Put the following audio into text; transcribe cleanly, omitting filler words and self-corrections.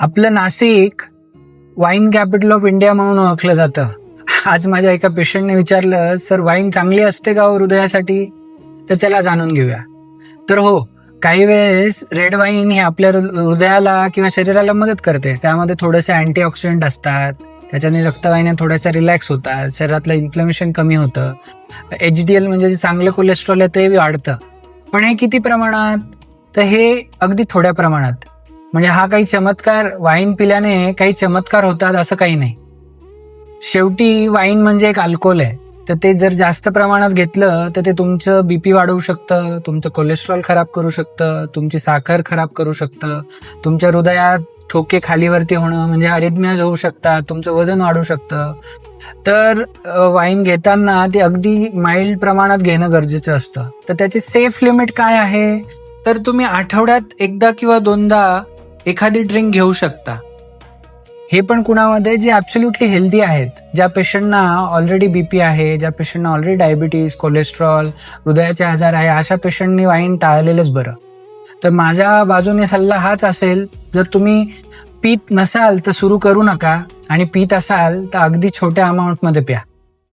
आपलं Nashik wine capital of India म्हणून ओळखलं जातं. आज माझ्या एका पेशंटने विचारलं, सर वाईन चांगली असते का हो हृदयासाठी? तर चला जाणून घेऊया. तर हो, काही वेळेस रेड वाईन ही आपल्या हृदयाला किंवा शरीराला मदत करते. त्यामध्ये थोडेसे अँटीऑक्सिडंट असतात, त्याच्याने रक्तवाहिन्या थोड्याशा रिलॅक्स होतात, शरीरातलं इन्फ्लमेशन कमी होतं, HDL म्हणजे जे चांगलं कोलेस्ट्रॉल आहे ते वाढतं. पण हे किती प्रमाणात? तर हे अगदी थोड्या प्रमाणात. म्हणजे हा काही चमत्कार, वाईन पिल्याने काही चमत्कार होतात असं काही नाही. शेवटी वाईन म्हणजे एक अल्कोहोल आहे, तर ते जर जास्त प्रमाणात घेतलं तर ते तुमचं BP वाढवू शकतं, तुमचं कोलेस्ट्रॉल खराब करू शकतं, तुमची साखर खराब करू शकतं, तुमच्या हृदयात ठोके खालीवरती होणं म्हणजे अरिथमियाज होऊ शकतात, तुमचं वजन वाढू शकतं. तर वाईन घेताना ते अगदी माइल्ड प्रमाणात घेणं गरजेचं असतं. तर त्याची सेफ लिमिट काय आहे? तर तुम्ही आठवड्यात एकदा किंवा दोनदा एखादी ड्रिंक घेऊ शकता. हे पण कुणामध्ये जे ॲब्सोल्युटली हेल्दी आहेत, ज्या पेशंटना ऑलरेडी BP आहे, ज्या पेशंटना ऑलरेडी डायबिटीज, कोलेस्ट्रॉल, हृदयाचे आजार आहे, अशा पेशंटनी वाईन टाळलेलंच बरं. तर माझ्या बाजूने सल्ला हाच असेल, जर तुम्ही पीत नसाल तर सुरू करू नका, आणि पीत असाल तर अगदी छोट्या अमाऊंटमध्ये प्या.